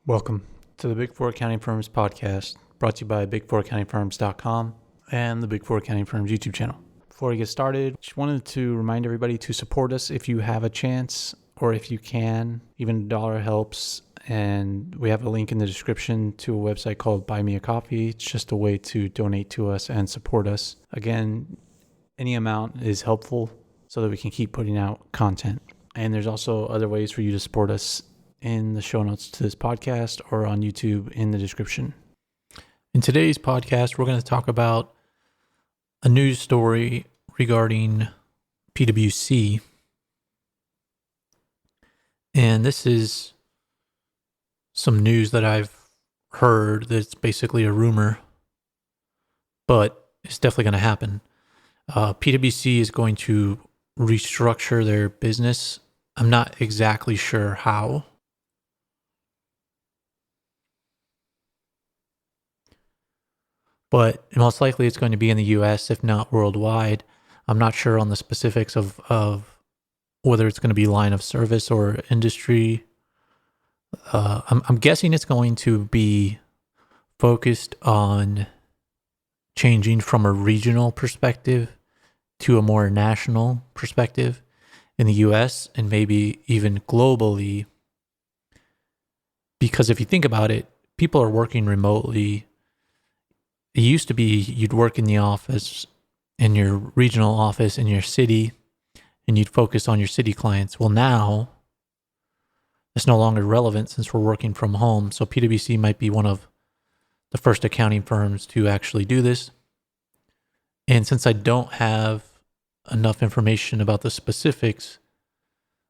Welcome to the Big Four Accounting Firms podcast, brought to you by big4accountingfirms.com and the Big Four Accounting Firms YouTube channel. Before we get started, just wanted to remind everybody to support us if you have a chance or if you can. Even $1 helps, and we have a link in the description to a website called Buy Me a Coffee. It's just a way to donate to us and support us. Again, any amount is helpful so that we can keep putting out content. And there's also other ways for you to support us in the show notes to this podcast or on YouTube in the description. In today's podcast, we're going to talk about a news story regarding PwC. And this is some news that I've heard that's basically a rumor, but it's definitely going to happen. PwC is going to restructure their business. I'm not exactly sure how. But most likely it's going to be in the US, if not worldwide. I'm not sure on the specifics of whether it's going to be line of service or industry. I'm guessing it's going to be focused on changing from a regional perspective to a more national perspective in the US and maybe even globally. Because if you think about it, people are working remotely. It used to be you'd work in the office, in your regional office, in your city, and you'd focus on your city clients. Well, now it's no longer relevant since we're working from home. So PwC might be one of the first accounting firms to actually do this. And since I don't have enough information about the specifics,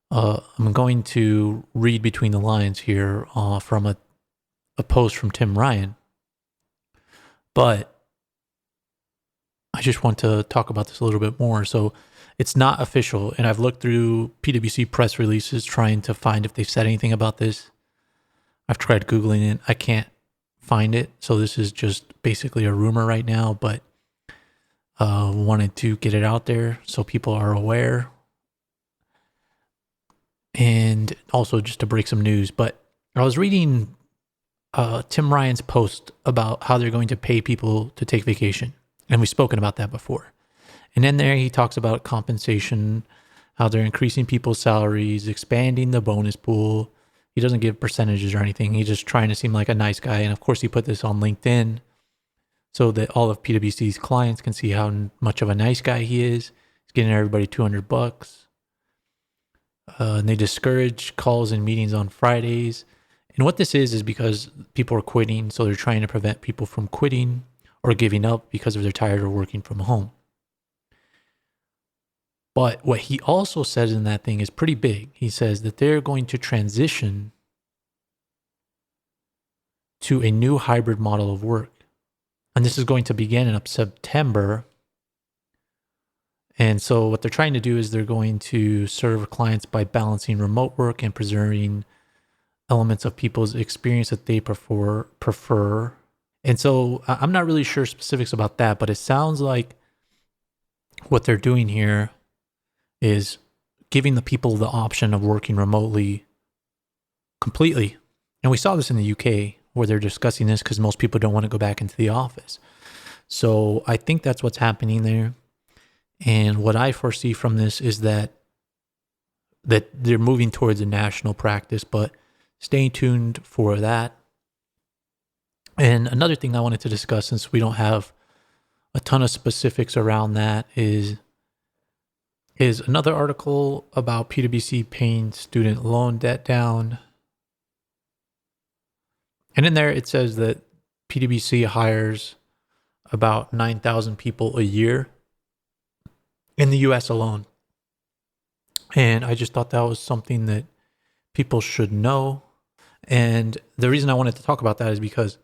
I'm going to read between the lines here from a post from Tim Ryan. But I just want to talk about this a little bit more. So it's not official, and I've looked through PwC press releases trying to find if they've said anything about this. I've tried Googling it. I can't find it. So this is just basically a rumor right now, but wanted to get it out there so people are aware. And also just to break some news. But I was reading Tim Ryan's post about how they're going to pay people to take vacation. And we've spoken about that before. And in there, he talks about compensation, how they're increasing people's salaries, expanding the bonus pool. He doesn't give percentages or anything. He's just trying to seem like a nice guy. And of course, he put this on LinkedIn so that all of PwC's clients can see how much of a nice guy he is. He's getting everybody $200. And they discourage calls and meetings on Fridays. And what this is because people are quitting, so they're trying to prevent people from quitting or giving up because they're tired of working from home. But what he also says in that thing is pretty big. He says that they're going to transition to a new hybrid model of work. And this is going to begin in September. And so what they're trying to do is they're going to serve clients by balancing remote work and preserving elements of people's experience that they prefer. And so I'm not really sure specifics about that, but it sounds like what they're doing here is giving the people the option of working remotely completely. And we saw this in the UK where they're discussing this because most people don't want to go back into the office. So I think that's what's happening there. And what I foresee from this is that they're moving towards a national practice, but stay tuned for that. And another thing I wanted to discuss, since we don't have a ton of specifics around that, is another article about PwC paying student loan debt down. And in there it says that PwC hires about 9,000 people a year in the US alone. And I just thought that was something that people should know. And the reason I wanted to talk about that is because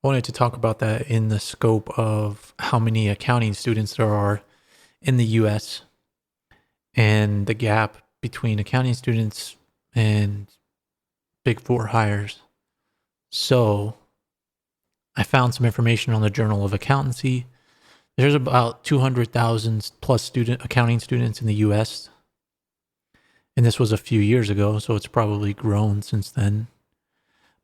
I wanted to talk about that in the scope of how many accounting students there are in the US and the gap between accounting students and Big Four hires. So I found some information on the Journal of Accountancy. There's about 200,000 plus accounting students in the US. And this was a few years ago, so it's probably grown since then.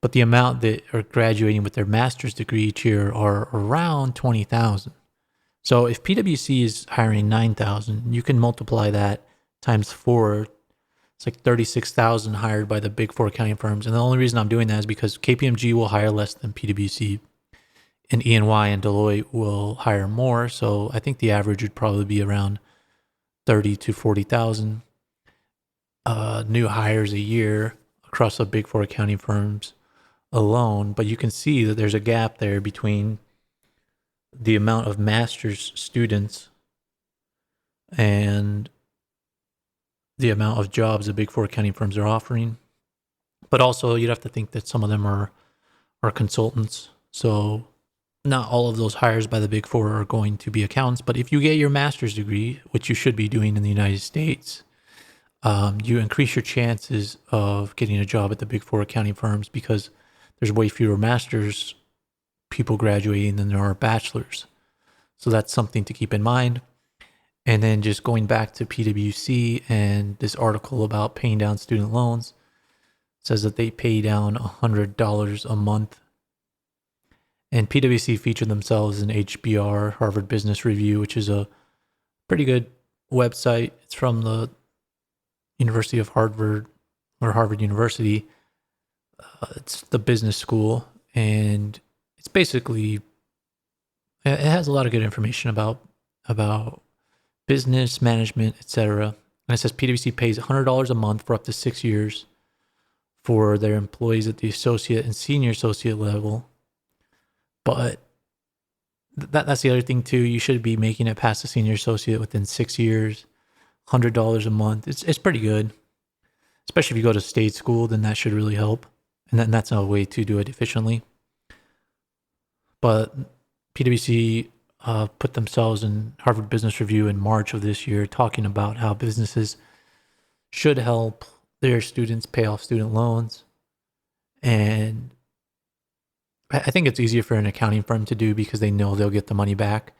but the amount that are graduating with their master's degree each year are around 20,000. So if PwC is hiring 9,000, you can multiply that times 4. It's like 36,000 hired by the big four accounting firms. And the only reason I'm doing that is because KPMG will hire less than PwC, and E&Y and Deloitte will hire more. So I think the average would probably be around 30 to 40,000 new hires a year across the big four accounting firms alone. But you can see that there's a gap there between the amount of master's students and the amount of jobs the big four accounting firms are offering. But also you'd have to think that some of them are consultants. So not all of those hires by the big four are going to be accountants. But if you get your master's degree, which you should be doing in the United States, you increase your chances of getting a job at the big four accounting firms because there's way fewer master's people graduating than there are bachelors. So that's something to keep in mind. And then just going back to PwC and this article about paying down student loans, says that they pay down $100 a month. And PwC featured themselves in HBR, Harvard Business Review, which is a pretty good website. It's from the University of Harvard or Harvard University. It's the business school, and it's basically, it has a lot of good information about business management, etc. And it says PwC pays $100 a month for up to 6 years for their employees at the associate and senior associate level. But that's the other thing too. You should be making it past the senior associate within 6 years. $100 a month. It's pretty good, especially if you go to state school. Then that should really help, and then that's a way to do it efficiently. But PwC put themselves in Harvard Business Review in March of this year, talking about how businesses should help their students pay off student loans, and I think it's easier for an accounting firm to do because they know they'll get the money back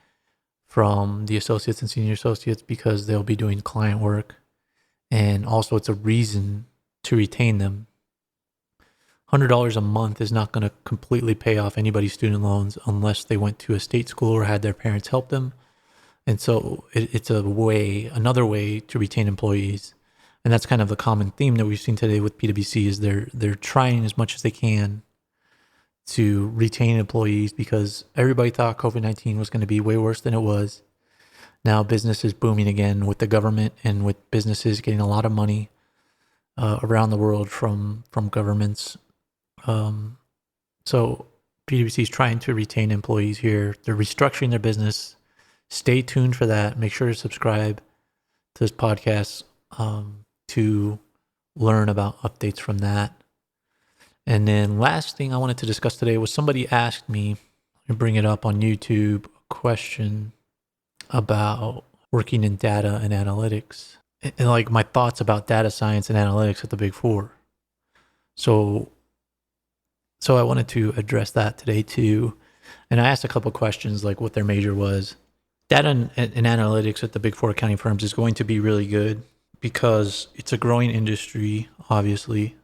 from the associates and senior associates because they'll be doing client work. And also it's a reason to retain them. $100 a month is not going to completely pay off anybody's student loans unless they went to a state school or had their parents help them. And so it's another way to retain employees. And that's kind of the common theme that we've seen today with PwC is they're trying as much as they can to retain employees because everybody thought COVID-19 was going to be way worse than it was. Now business is booming again with the government and with businesses getting a lot of money around the world from governments. So PwC is trying to retain employees here. They're restructuring their business. Stay tuned for that. Make sure to subscribe to this podcast to learn about updates from that. And then last thing I wanted to discuss today was somebody asked me to bring it up on YouTube, a question about working in data and analytics and like my thoughts about data science and analytics at the Big Four. So I wanted to address that today too. And I asked a couple of questions like what their major was. Data and analytics at the Big Four accounting firms is going to be really good because it's a growing industry, obviously.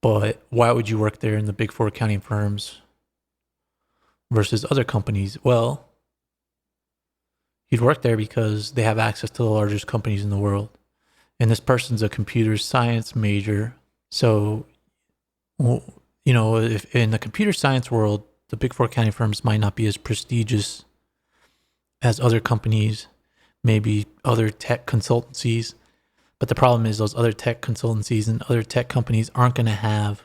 But why would you work there in the Big Four accounting firms versus other companies? Well, you'd work there because they have access to the largest companies in the world. And this person's a computer science major. So, you know, if in the computer science world, the Big Four accounting firms might not be as prestigious as other companies, maybe other tech consultancies. But the problem is those other tech consultancies and other tech companies aren't going to have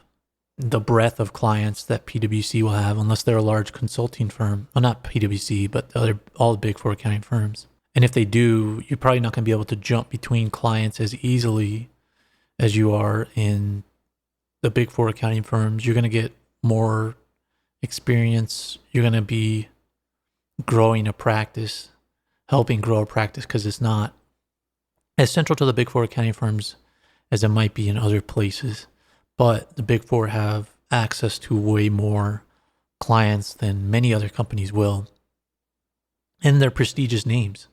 the breadth of clients that PwC will have unless they're a large consulting firm. Well, not PwC, but all the Big Four accounting firms. And if they do, you're probably not going to be able to jump between clients as easily as you are in the Big Four accounting firms. You're going to get more experience. You're going to be growing a practice, helping grow a practice because it's not as central to the Big Four accounting firms as it might be in other places. But the Big Four have access to way more clients than many other companies will. And they're prestigious names.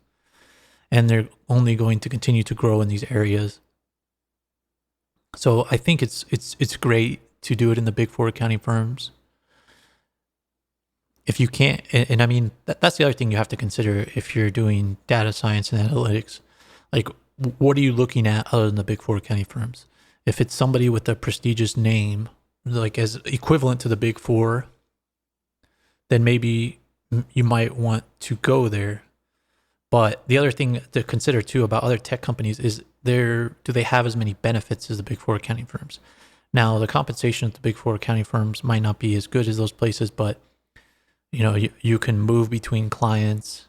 And they're only going to continue to grow in these areas. So I think it's great to do it in the Big Four accounting firms. If you can't, and I mean, that's the other thing you have to consider if you're doing data science and analytics. Like, what are you looking at other than the Big Four accounting firms? If it's somebody with a prestigious name, like as equivalent to the Big Four, then maybe you might want to go there. But the other thing to consider too about other tech companies is do they have as many benefits as the Big Four accounting firms? Now, the compensation at the Big Four accounting firms might not be as good as those places, but you can move between clients.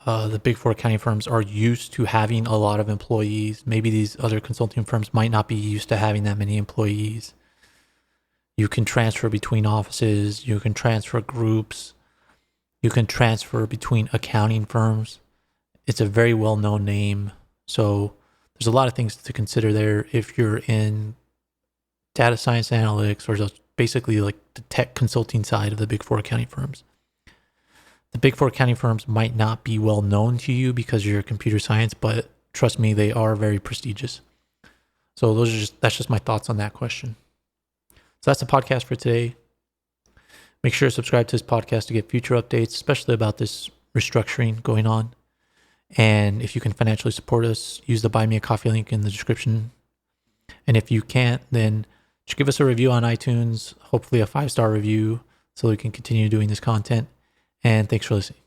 The Big Four accounting firms are used to having a lot of employees. Maybe these other consulting firms might not be used to having that many employees. You can transfer between offices. You can transfer groups. You can transfer between accounting firms. It's a very well-known name. So there's a lot of things to consider there if you're in data science analytics or just basically like the tech consulting side of the Big Four accounting firms. The Big Four accounting firms might not be well known to you because you're computer science, but trust me, they are very prestigious. So that's just my thoughts on that question. So that's the podcast for today. Make sure to subscribe to this podcast to get future updates, especially about this restructuring going on. And if you can financially support us, use the Buy Me a Coffee link in the description. And if you can't, then just give us a review on iTunes, hopefully a 5-star review, so we can continue doing this content. And thanks for listening.